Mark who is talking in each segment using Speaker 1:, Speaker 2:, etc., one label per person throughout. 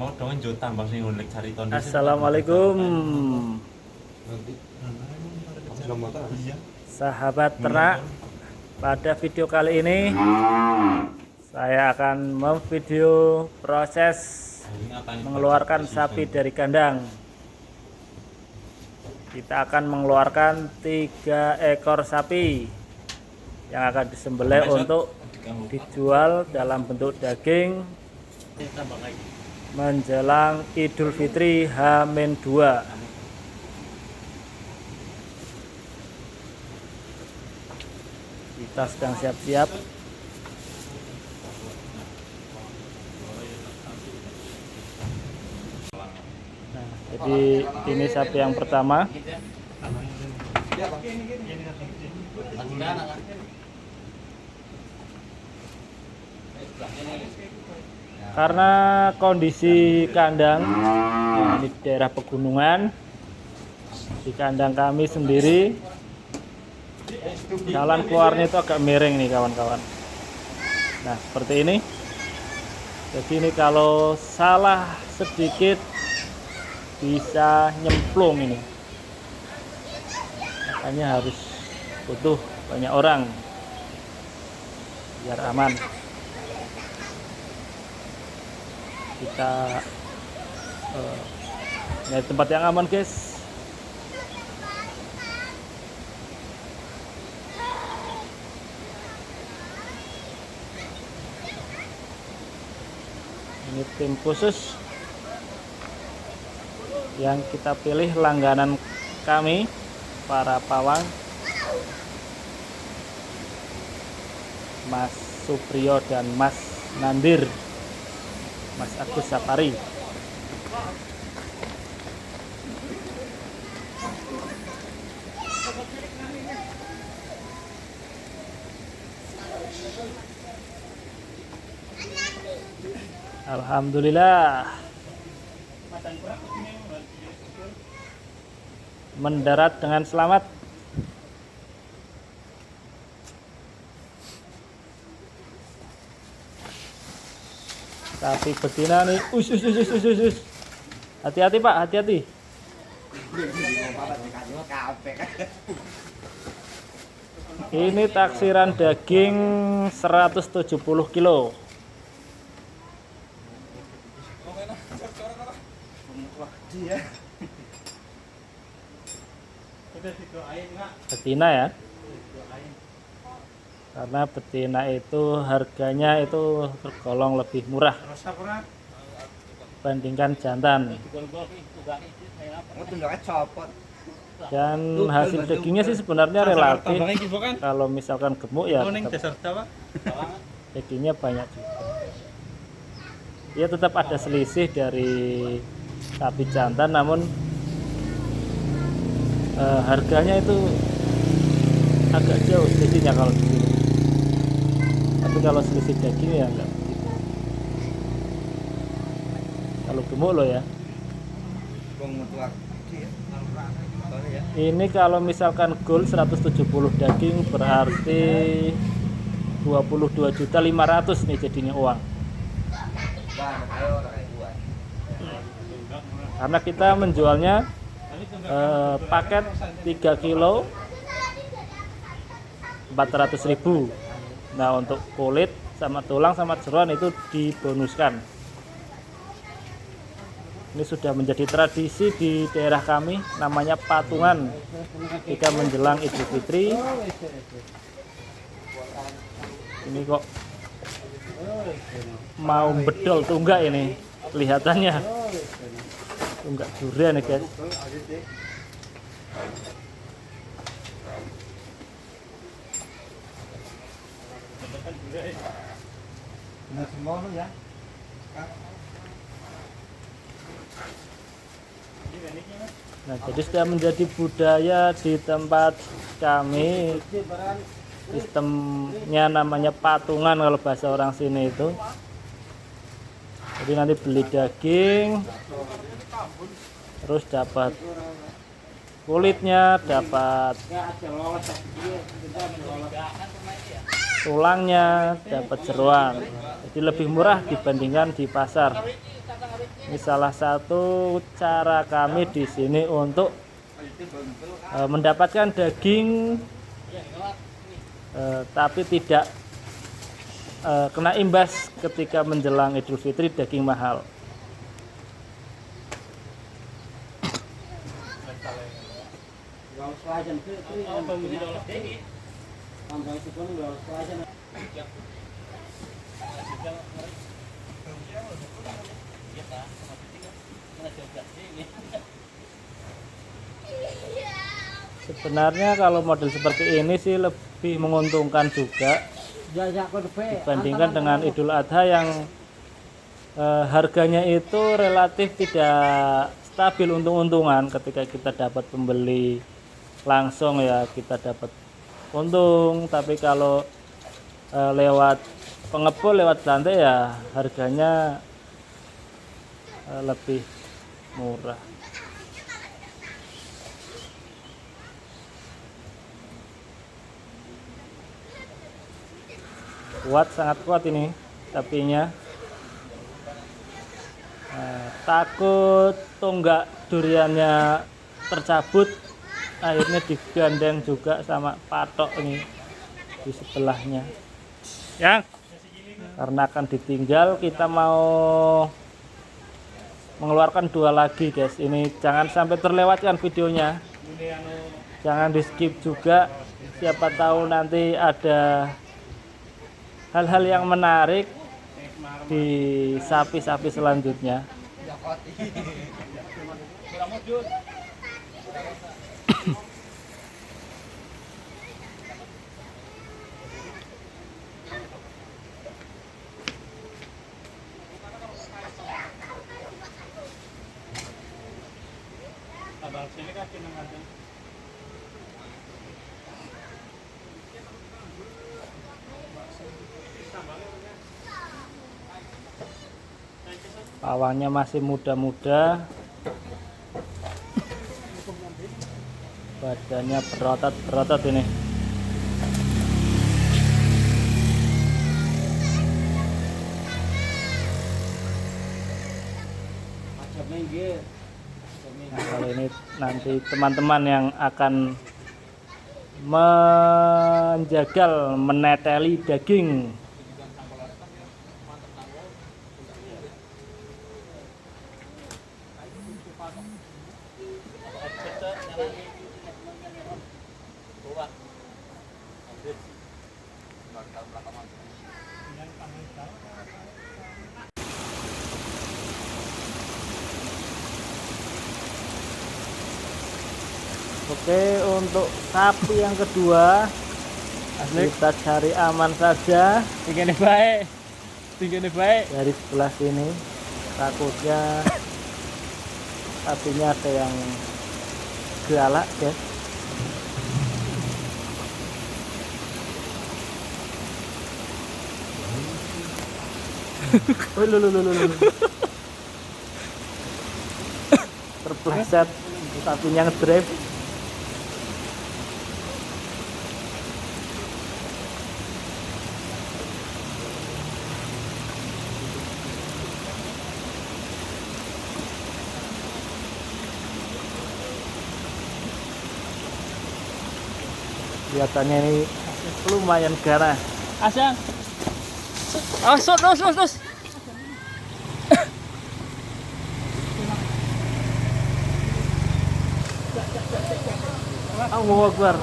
Speaker 1: Mau dong jo tambah sing ngulik cari ton.
Speaker 2: Assalamualaikum sahabat ternak. Pada video kali ini saya akan memvideo proses mengeluarkan sapi dari kandang. Kita akan mengeluarkan 3 ekor sapi yang akan disembelih untuk dijual dalam bentuk daging menjelang Idul Fitri H-2. Kita sedang siap-siap. Nah, jadi ini sapi yang pertama. Karena kondisi kandang ini di daerah pegunungan, di kandang kami sendiri, jalan keluarnya itu agak miring nih kawan-kawan. Nah seperti ini. Jadi ini kalau salah sedikit bisa nyemplung ini. Makanya harus butuh banyak orang biar aman. Kita nyari tempat yang aman, guys. Ini tim khusus yang kita pilih, langganan kami para pawang, Mas Supriyo dan Mas Nandir, Mas Agus Sapari. Alhamdulillah mendarat dengan selamat. Sapi betina nih, hati-hati Pak, hati-hati. Ini taksiran daging 170 kilo. Betina ya, karena betina itu harganya itu tergolong lebih murah bandingkan jantan, dan hasil dagingnya sih sebenarnya relatif. Kalau misalkan gemuk ya dagingnya banyak juga. Ya tetap ada selisih dari sapi jantan, namun harganya itu agak jauh selisihnya kalau di sini. Tapi kalau selisih daging ya enggak begitu. Kalau gemuk loh ya. Ini kalau misalkan gold 170 daging berarti 22.500.000 nih jadinya uang. Karena kita menjualnya paket 3 kilo 400.000. Nah untuk kulit sama tulang sama jeroan itu dibonuskan. Ini sudah menjadi tradisi di daerah kami, namanya patungan jika menjelang Idul Fitri. Ini kok mau bedol tunggak ini kelihatannya. Tunggak durian nih guys. Nah, jadi sudah menjadi budaya di tempat kami. Sistemnya namanya patungan kalau bahasa orang sini itu. Jadi nanti beli daging, terus dapat kulitnya, dapat tulangnya, dapat jeroan. Jadi lebih murah dibandingkan di pasar. Ini salah satu cara kami di sini untuk mendapatkan daging tapi tidak kena imbas ketika menjelang Idul Fitri daging mahal. Sebenarnya kalau model seperti ini sih lebih menguntungkan juga dibandingkan dengan Idul Adha yang harganya itu relatif tidak stabil untung-untungan. Ketika kita dapat pembeli langsung ya kita dapat untung, tapi kalau lewat pengepul, lewat santai ya harganya lebih murah. Sangat kuat ini sapinya. Takut tonggak duriannya tercabut, akhirnya digandeng juga sama patok ini di sebelahnya. Karena akan ditinggal, kita mau mengeluarkan 2 lagi guys. Ini jangan sampai terlewatkan videonya, jangan di skip juga, siapa tahu nanti ada hal-hal yang menarik di sapi-sapi selanjutnya. Pawangnya masih muda-muda, badannya berotot-berotot ini. Nah, kalau ini nanti teman-teman yang akan menjagal, meneteli daging. Oke, untuk sapi yang kedua kita cari aman saja.
Speaker 3: Tinggalnya baik,
Speaker 2: Dari sebelah sini takutnya sapinya ada yang galak guys. Terpleset sapinya ngedrive. Kelihatannya ini lumayan garah.
Speaker 3: Asang. Oh, terus.
Speaker 2: Allahu Akbar.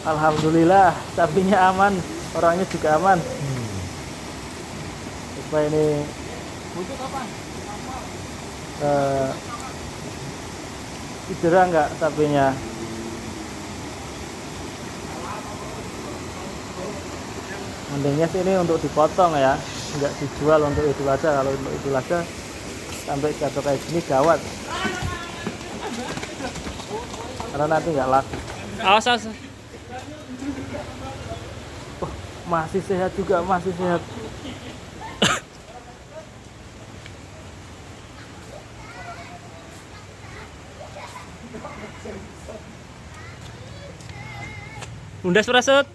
Speaker 2: Alhamdulillah, sapinya aman, orangnya juga aman. Coba ini cedera nggak sapinya? Mendingnya sih ini untuk dipotong ya, nggak dijual untuk Idul Adha. Kalau untuk Idul Adha sampai jatuh kayak gini gawat, karena nanti nggak laku.
Speaker 3: Awas.
Speaker 2: Masih sehat juga, masih sehat.
Speaker 3: Undas prasut.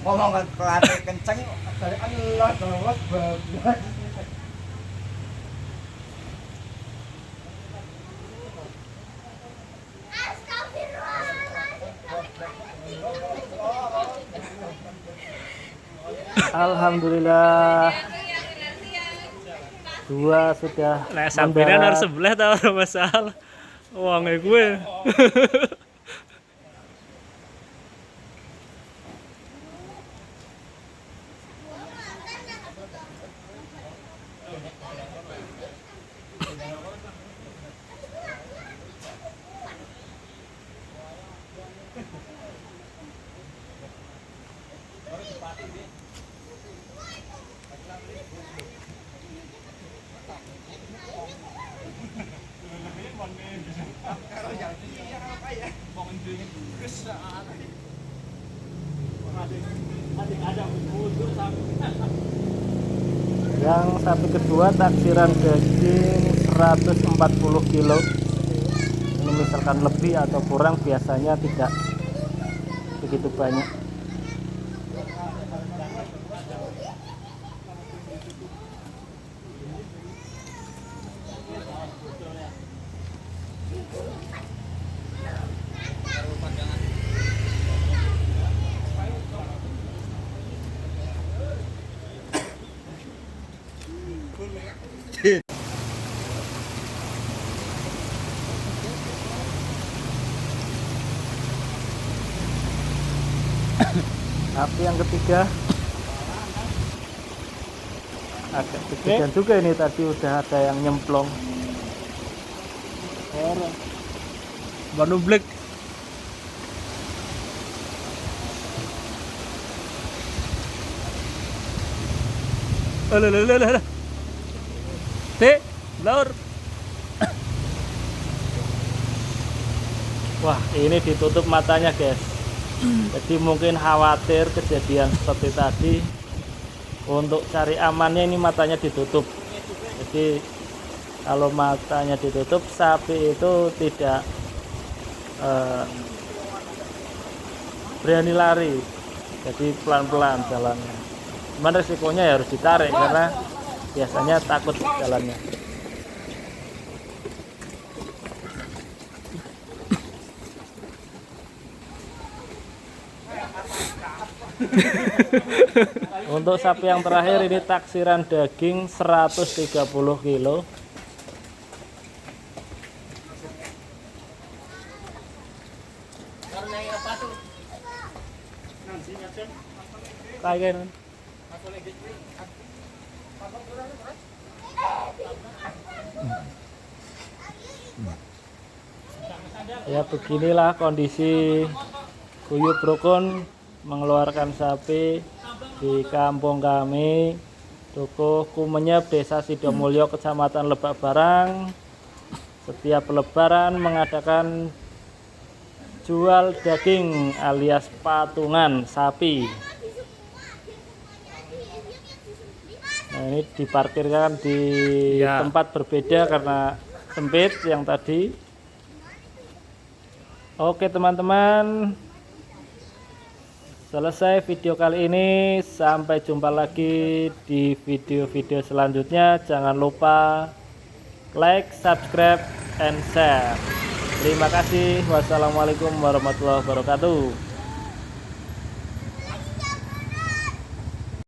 Speaker 4: ngomong kelatih kenceng dari Allah terus bablas.
Speaker 2: Alhamdulillah. Dua sudah
Speaker 3: Nah, sampeyan
Speaker 2: mendarat.
Speaker 3: harus sebelah tau ora masalah. Wonge gue.
Speaker 2: Yang sapi kedua taksiran daging 140 kilo. Ini misalkan lebih atau kurang biasanya tidak begitu banyak. Sapi yang ketiga agak deg-degan juga ini, tadi udah ada yang nyemplung.
Speaker 3: Bandung Black. Alah. Teh, laur.
Speaker 2: Wah, ini ditutup matanya guys. Jadi mungkin khawatir kejadian seperti tadi. Untuk cari amannya ini matanya ditutup. Jadi kalau matanya ditutup, sapi itu tidak berani lari. Jadi pelan-pelan jalannya. Cuman resikonya ya harus ditarik karena biasanya takut jalannya. Untuk sapi yang terakhir ini taksiran daging 130 kilo. Kayak ya beginilah kondisi Guyub Rukun mengeluarkan sapi di kampung kami, Dukuh Kumenyep, Desa Sidomulyo, Kecamatan Lebak Barang. Setiap lebaran mengadakan jual daging alias patungan sapi. Nah, ini diparkirkan di tempat berbeda karena sempit yang tadi. Oke teman-teman, selesai video kali ini. Sampai jumpa lagi di video-video selanjutnya. Jangan lupa like, subscribe, and share. Terima kasih. Wassalamualaikum warahmatullahi wabarakatuh.